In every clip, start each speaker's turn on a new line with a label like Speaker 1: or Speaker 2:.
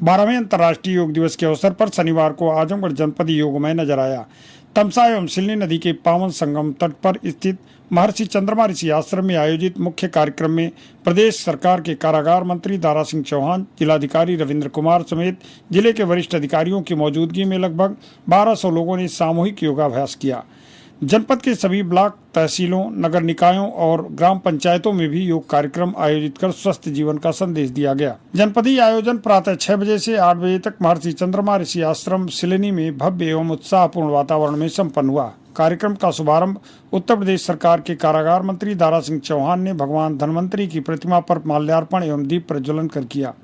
Speaker 1: 12वें अंतर्राष्ट्रीय योग दिवस के अवसर पर शनिवार को आजमगढ़ जनपद योगमय नजर आया। तमसा एवं सिलनी नदी के पावन संगम तट पर स्थित महर्षि चंद्रमा ऋषि आश्रम में आयोजित मुख्य कार्यक्रम में प्रदेश सरकार के कारागार मंत्री दारा सिंह चौहान, जिलाधिकारी रविंद्र कुमार समेत जिले के वरिष्ठ अधिकारियों की मौजूदगी में लगभग 1200 लोगों ने सामूहिक योगाभ्यास किया। जनपद के सभी ब्लॉक, तहसीलों, नगर निकायों और ग्राम पंचायतों में भी योग कार्यक्रम आयोजित कर स्वस्थ जीवन का संदेश दिया गया। जनपदीय आयोजन प्रातः 6 बजे से 8 बजे तक महर्षि चंद्रमा ऋषि आश्रम सिलनी में भव्य एवं उत्साहपूर्ण वातावरण में संपन्न हुआ। कार्यक्रम का शुभारंभ उत्तर प्रदेश सरकार के कारागार मंत्री दारा सिंह चौहान ने भगवान धन्वंतरी की प्रतिमा पर माल्यार्पण एवं दीप प्रज्वलन कर किया।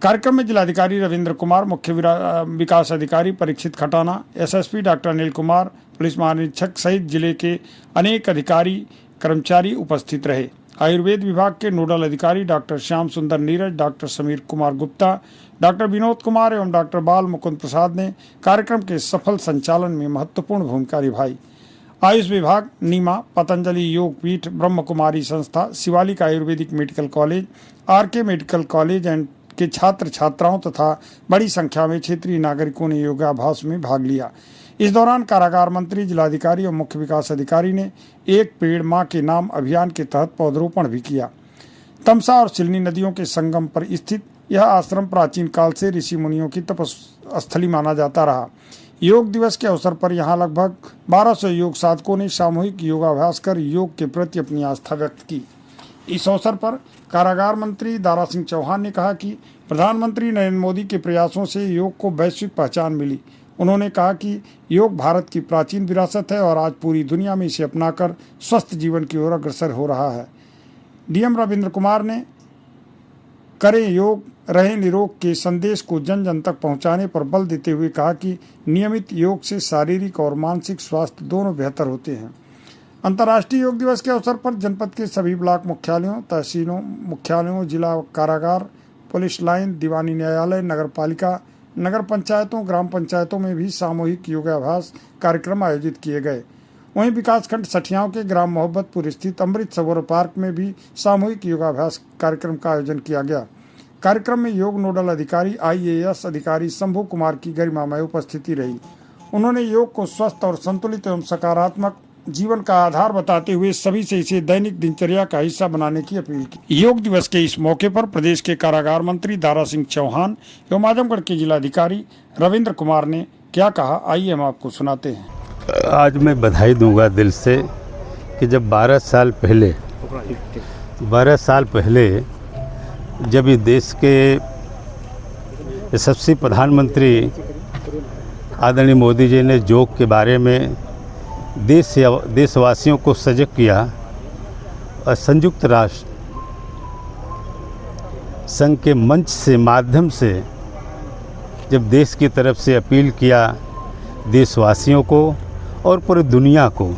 Speaker 1: कार्यक्रम में जिलाधिकारी रविंद्र कुमार, मुख्य विकास अधिकारी Parikshit Khatana, SSP doctor Anil Kumar, police महानिरीक्षक सहित जिले के अनेक अधिकारी कर्मचारी उपस्थित रहे। आयुर्वेद विभाग के नोडल अधिकारी डॉक्टर श्याम सुंदर नीरज, डॉक्टर समीर कुमार गुप्ता, डॉक्टर विनोद कुमार एवं डॉक्टर बाल मुकुंद प्रसाद ने कार्यक्रम के सफल संचालन में महत्वपूर्ण भूमिका निभाई। आयुष विभाग, नीमा, पतंजलि योग पीठ, ब्रह्म कुमारी संस्था, Shivalik ayurvedic medical college, RK medical college and के छात्र छात्राओं तथा बड़ी संख्या में क्षेत्रीय नागरिकों ने योगाभ्यास में भाग लिया। इस दौरान कारागार मंत्री, जिलाधिकारी और मुख्य विकास अधिकारी ने एक पेड़ मां के नाम अभियान के तहत पौधरोपण भी किया। तमसा और सिलनी नदियों के संगम पर स्थित यह आश्रम प्राचीन काल से ऋषि मुनियों की तपस्थली माना जाता रहा। योग दिवस के अवसर पर यहाँ लगभग 1200 योग साधकों ने सामूहिक योगाभ्यास कर योग के प्रति अपनी आस्था व्यक्त की। इस अवसर पर कारागार मंत्री दारा सिंह चौहान ने कहा कि प्रधानमंत्री नरेंद्र मोदी के प्रयासों से योग को वैश्विक पहचान मिली। उन्होंने कहा कि योग भारत की प्राचीन विरासत है और आज पूरी दुनिया में इसे अपनाकर स्वस्थ जीवन की ओर अग्रसर हो रहा है। डीएम रविंद्र कुमार ने करें योग, रहें निरोग के संदेश को जन जन तक पहुंचाने पर बल देते हुए कहा कि नियमित योग से शारीरिक और मानसिक स्वास्थ्य दोनों बेहतर होते हैं। अंतर्राष्ट्रीय योग दिवस के अवसर पर जनपद के सभी ब्लॉक मुख्यालयों, तहसीलों मुख्यालयों, जिला कारागार, पुलिस लाइन, दीवानी न्यायालय, नगर पालिका, नगर पंचायतों, ग्राम पंचायतों में भी सामूहिक योगाभ्यास कार्यक्रम आयोजित किए गए। वहीं विकासखंड सठियाओं के ग्राम मोहब्बतपुर स्थित अमृत सरोवर पार्क में भी सामूहिक योगाभ्यास कार्यक्रम का आयोजन किया गया। कार्यक्रम में योग नोडल अधिकारी IAS अधिकारी शंभू कुमार की गरिमामय उपस्थिति रही। उन्होंने योग को स्वस्थ और संतुलित एवं सकारात्मक जीवन का आधार बताते हुए सभी से इसे दैनिक दिनचर्या का हिस्सा बनाने की अपील की। योग दिवस के इस मौके पर प्रदेश के कारागार मंत्री दारा सिंह चौहान एवं आजमगढ़ के जिलाधिकारी रविंद्र कुमार ने क्या कहा, आइए हम आपको सुनाते हैं।
Speaker 2: आज मैं बधाई दूंगा दिल से कि जब 12 साल पहले जब इस देश के यशस्वी प्रधानमंत्री आदरणीय मोदी जी ने योग के बारे में देशवासियों को सजग किया और संयुक्त राष्ट्र संघ के मंच से माध्यम से जब देश की तरफ से अपील किया देशवासियों को और पूरी दुनिया को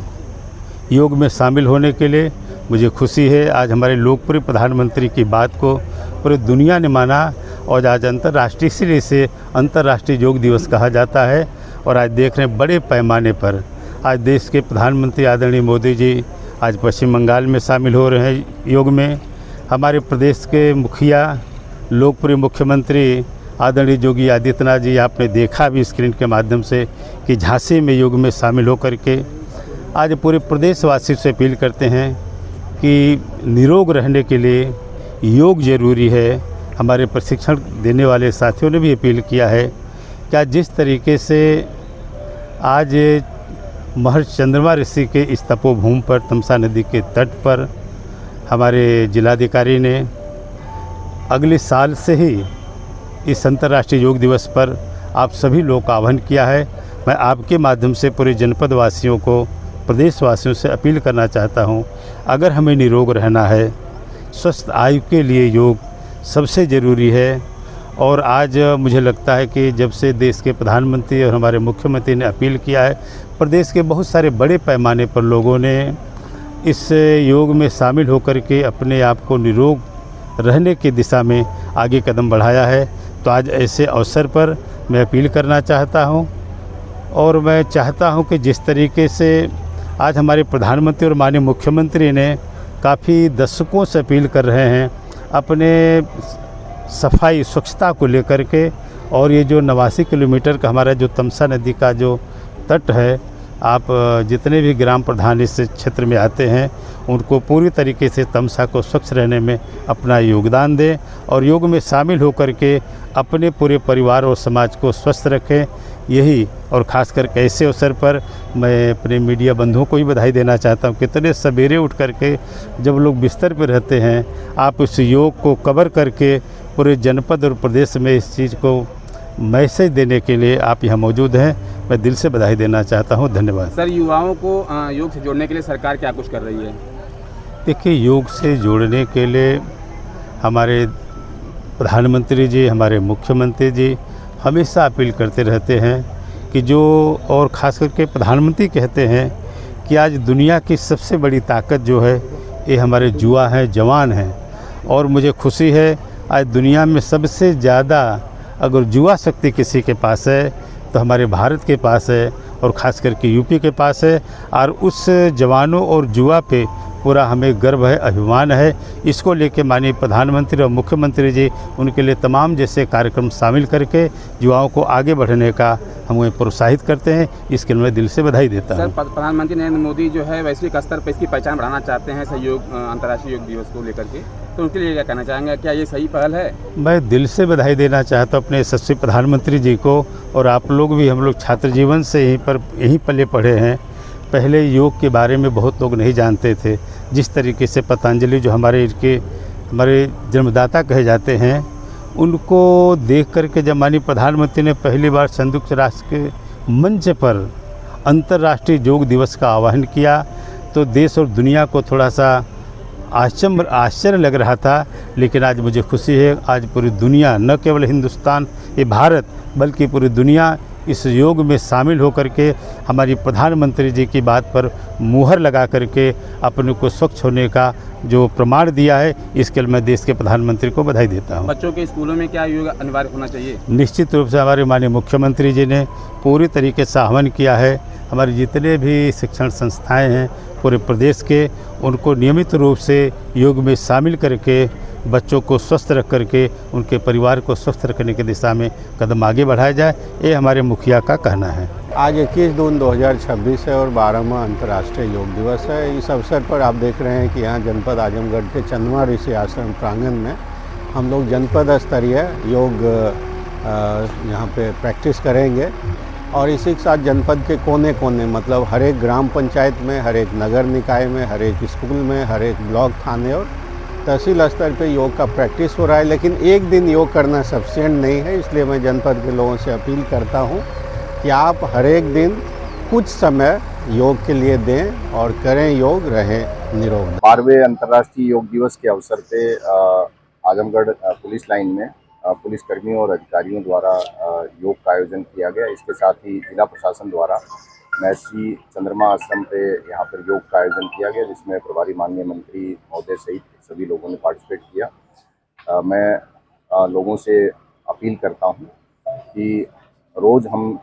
Speaker 2: योग में शामिल होने के लिए, मुझे खुशी है आज हमारे लोकप्रिय प्रधानमंत्री की बात को पूरी दुनिया ने माना और आज अंतर्राष्ट्रीय, इसलिए इसे अंतर्राष्ट्रीय योग दिवस कहा जाता है। और आज देख रहे हैं बड़े पैमाने पर आज देश के प्रधानमंत्री आदरणीय मोदी जी आज पश्चिम बंगाल में शामिल हो रहे हैं योग में। हमारे प्रदेश के मुखिया, लोकप्रिय मुख्यमंत्री आदरणीय योगी आदित्यनाथ जी, आपने देखा भी स्क्रीन के माध्यम से कि झांसी में योग में शामिल होकर के आज पूरे प्रदेशवासियों से अपील करते हैं कि निरोग रहने के लिए योग ज़रूरी है। हमारे प्रशिक्षण देने वाले साथियों ने भी अपील किया है कि आज जिस तरीके से आज महर्षि चंद्रमा ऋषि के इस तपोभूमि पर तमसा नदी के तट पर हमारे जिलाधिकारी ने अगले साल से ही इस अंतर्राष्ट्रीय योग दिवस पर आप सभी लोगों का आह्वान किया है। मैं आपके माध्यम से पूरे जनपद वासियों को, प्रदेशवासियों से अपील करना चाहता हूं, अगर हमें निरोग रहना है, स्वस्थ आयु के लिए योग सबसे ज़रूरी है। और आज मुझे लगता है कि जब से देश के प्रधानमंत्री और हमारे मुख्यमंत्री ने अपील किया है, प्रदेश के बहुत सारे बड़े पैमाने पर लोगों ने इस योग में शामिल होकर के अपने आप को निरोग रहने की दिशा में आगे कदम बढ़ाया है। तो आज ऐसे अवसर पर मैं अपील करना चाहता हूं और मैं चाहता हूं कि जिस तरीके से आज हमारे प्रधानमंत्री और माननीय मुख्यमंत्री ने काफ़ी दशकों से अपील कर रहे हैं, अपने सफाई स्वच्छता को लेकर के, और ये जो 89 किलोमीटर का हमारा जो तमसा नदी का जो तट है, आप जितने भी ग्राम प्रधान इस क्षेत्र में आते हैं उनको पूरी तरीके से तमसा को स्वच्छ रहने में अपना योगदान दें और योग में शामिल होकर के अपने पूरे परिवार और समाज को स्वस्थ रखें। यही, और ख़ासकर ऐसे अवसर पर मैं अपने मीडिया बंधुओं को भी बधाई देना चाहता हूँ। कितने सवेरे उठ करके जब लोग बिस्तर पर रहते हैं, आप इस योग को कवर करके पूरे जनपद और प्रदेश में इस चीज़ को मैसेज देने के लिए आप यहाँ मौजूद हैं। मैं दिल से बधाई देना चाहता हूँ। धन्यवाद।
Speaker 3: सर, युवाओं को योग से जोड़ने के लिए सरकार क्या कुछ कर रही है?
Speaker 2: देखिए, योग से जोड़ने के लिए हमारे प्रधानमंत्री जी, हमारे मुख्यमंत्री जी हमेशा अपील करते रहते हैं कि जो, और ख़ास करके प्रधानमंत्री कहते हैं कि आज दुनिया की सबसे बड़ी ताकत जो है ये हमारे युवा हैं, जवान हैं। और मुझे खुशी है आज दुनिया में सबसे ज़्यादा अगर युवा शक्ति किसी के पास है तो हमारे भारत के पास है, और ख़ास करके यूपी के पास है। और उस जवानों और युवा पे पूरा हमें गर्व है, अभिमान है। इसको लेके माननीय प्रधानमंत्री और मुख्यमंत्री जी उनके लिए तमाम जैसे कार्यक्रम शामिल करके युवाओं को आगे बढ़ने का हमें प्रोत्साहित करते हैं। इसके लिए मैं दिल से बधाई देता हूँ।
Speaker 3: सर, प्रधानमंत्री नरेंद्र मोदी जो है वैश्विक स्तर पर इसकी पहचान बढ़ाना चाहते हैं सहयोग अंतर्राष्ट्रीय योग दिवस को लेकर के, तो उनके लिए क्या कहना चाहेंगे? क्या ये सही पहल है?
Speaker 2: मैं दिल से बधाई देना चाहता हूँ अपने यशस्वी प्रधानमंत्री जी को। और आप लोग भी, हम लोग छात्र जीवन से यहीं पले पढ़े हैं। पहले योग के बारे में बहुत लोग नहीं जानते थे। जिस तरीके से पतंजलि जो हमारे जन्मदाता कहे जाते हैं, उनको देख करके जब माननीय प्रधानमंत्री ने पहली बार संयुक्त राष्ट्र के मंच पर अंतर्राष्ट्रीय योग दिवस का आह्वान किया तो देश और दुनिया को थोड़ा सा आश्चर्य लग रहा था। लेकिन आज मुझे खुशी है, आज पूरी दुनिया, न केवल हिंदुस्तान, ये भारत, बल्कि पूरी दुनिया इस योग में शामिल होकर के हमारी प्रधानमंत्री जी की बात पर मुहर लगा करके अपने को स्वच्छ होने का जो प्रमाण दिया है, इसके लिए मैं देश के प्रधानमंत्री को बधाई देता हूँ।
Speaker 3: बच्चों के स्कूलों में क्या योग अनिवार्य होना चाहिए?
Speaker 2: निश्चित रूप से हमारे माननीय मुख्यमंत्री जी ने पूरी तरीके से आह्वान किया है। हमारे जितने भी शिक्षण संस्थाएं हैं पूरे प्रदेश के, उनको नियमित रूप से योग में शामिल करके बच्चों को स्वस्थ रख करके उनके परिवार को स्वस्थ रखने की दिशा में कदम आगे बढ़ाया जाए, ये हमारे मुखिया का कहना है।
Speaker 4: आज 21 जून 2026 है और 12वां अंतर्राष्ट्रीय योग दिवस है। इस अवसर पर आप देख रहे हैं कि यहाँ जनपद आजमगढ़ के चंद्रमा ऋषि आश्रम प्रांगण में हम लोग जनपद स्तरीय योग यहाँ पे प्रैक्टिस करेंगे। और इसी के साथ जनपद के कोने कोने, मतलब हर एक ग्राम पंचायत में, हर एक नगर निकाय में, हर एक स्कूल में, हर एक ब्लॉक थाने और तहसील स्तर पे योग का प्रैक्टिस हो रहा है। लेकिन एक दिन योग करना सफिशिएंट नहीं है, इसलिए मैं जनपद के लोगों से अपील करता हूँ कि आप हर एक दिन कुछ समय योग के लिए दें और करें योग, रहें निरोग।
Speaker 5: 12वें अंतर्राष्ट्रीय योग दिवस के अवसर पे आजमगढ़ पुलिस लाइन में पुलिस कर्मियों और अधिकारियों द्वारा योग का आयोजन किया गया। इसके साथ ही जिला प्रशासन द्वारा महर्षि चंद्रमा आश्रम पे यहाँ पर योग का आयोजन किया गया, जिसमें प्रभारी माननीय मंत्री महोदय सहित सभी लोगों ने पार्टिसिपेट किया। मैं लोगों से अपील करता हूँ कि रोज़ हम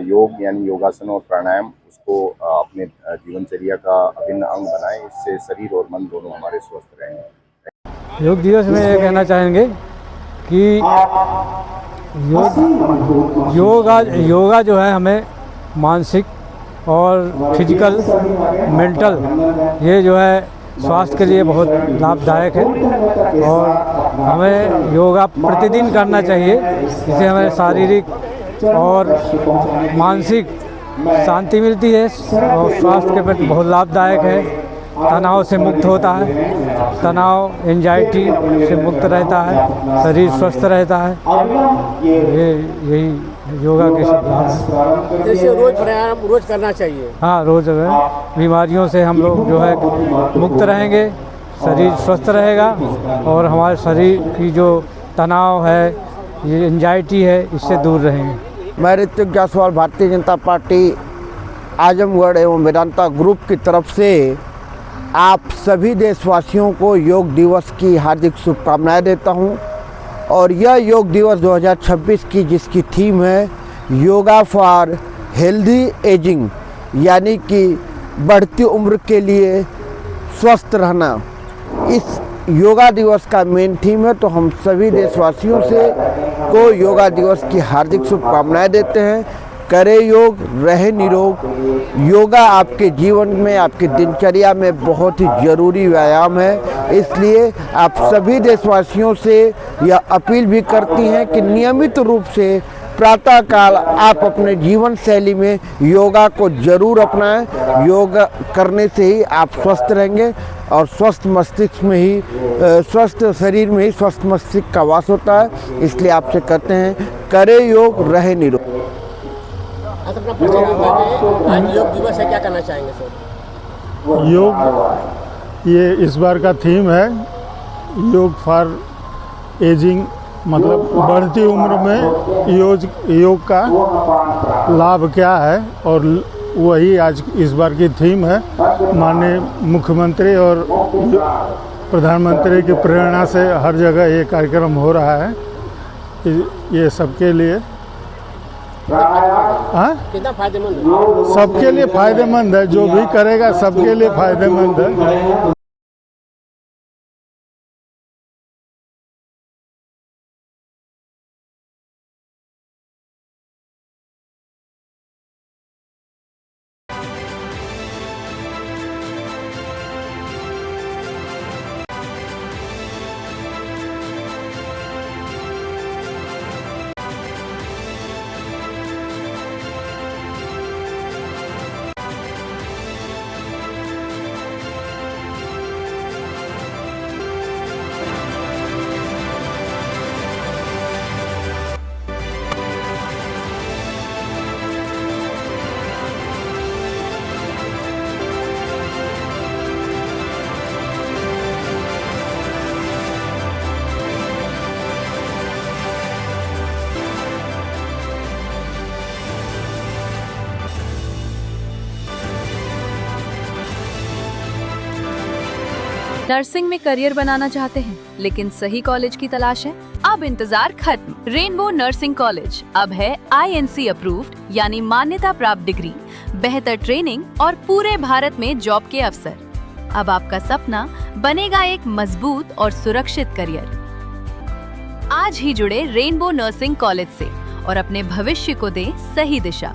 Speaker 5: योग यानी योगासन और प्राणायाम उसको अपने जीवनचर्या का अभिन्न अंग बनाएं। इससे शरीर और मन दोनों हमारे स्वस्थ रहेंगे।
Speaker 6: योग दिवस में ये कहना चाहेंगे कि योगा जो है हमें मानसिक और फिजिकल, मेंटल, ये जो है स्वास्थ्य के लिए बहुत लाभदायक है। और हमें योगा प्रतिदिन करना चाहिए, इससे हमें शारीरिक और मानसिक शांति मिलती है और स्वास्थ्य के प्रति बहुत लाभदायक है। तनाव से मुक्त होता है, तनाव, एंजाइटी से मुक्त रहता है, शरीर स्वस्थ रहता है। यही योगा के लाभ है।
Speaker 7: जैसे रोज प्राणायाम रोज करना चाहिए।
Speaker 6: हाँ, रोज बीमारियों से हम लोग जो है मुक्त रहेंगे, शरीर स्वस्थ रहेगा और हमारे शरीर की जो तनाव है, ये एंजाइटी है, इससे दूर रहेंगे।
Speaker 7: मैं ऋतिक जायसवाल, भारतीय जनता पार्टी आजमगढ़ एवं वेदांता ग्रुप की तरफ से आप सभी देशवासियों को योग दिवस की हार्दिक शुभकामनाएं देता हूं। और यह योग दिवस 2026 की जिसकी थीम है योगा फॉर हेल्दी एजिंग, यानी कि बढ़ती उम्र के लिए स्वस्थ रहना, इस योगा दिवस का मेन थीम है, तो हम सभी देशवासियों से को योगा दिवस की हार्दिक शुभकामनाएं देते हैं। करें योग, रहे निरोग। योगा आपके जीवन में, आपकी दिनचर्या में बहुत ही ज़रूरी व्यायाम है, इसलिए आप सभी देशवासियों से यह अपील भी करती हैं कि नियमित रूप से प्रातःकाल आप अपने जीवन शैली में योगा को जरूर अपनाएं। योग करने से ही आप स्वस्थ रहेंगे और स्वस्थ मस्तिष्क में ही स्वस्थ शरीर में ही स्वस्थ मस्तिष्क का वास होता है। इसलिए आपसे कहते हैं, करें योग, रहे निरोग।
Speaker 8: आज योग दिवस है, क्या करना चाहेंगे सर?
Speaker 9: योग, ये इस बार का थीम है योग फॉर एजिंग, मतलब बढ़ती उम्र में योग का लाभ क्या है, और वही आज इस बार की थीम है। माननीय मुख्यमंत्री और प्रधानमंत्री की प्रेरणा से हर जगह ये कार्यक्रम हो रहा है। ये सबके लिए
Speaker 8: कितना फायदेमंद है?
Speaker 9: सबके लिए फायदेमंद है, जो भी करेगा सबके लिए फायदेमंद है।
Speaker 10: नर्सिंग में करियर बनाना चाहते हैं लेकिन सही कॉलेज की तलाश है? अब इंतजार खत्म। रेनबो नर्सिंग कॉलेज अब है INC अप्रूव्ड, यानी मान्यता प्राप्त डिग्री, बेहतर ट्रेनिंग और पूरे भारत में जॉब के अवसर। अब आपका सपना बनेगा एक मजबूत और सुरक्षित करियर। आज ही जुड़े रेनबो नर्सिंग कॉलेज से और अपने भविष्य को दें सही दिशा।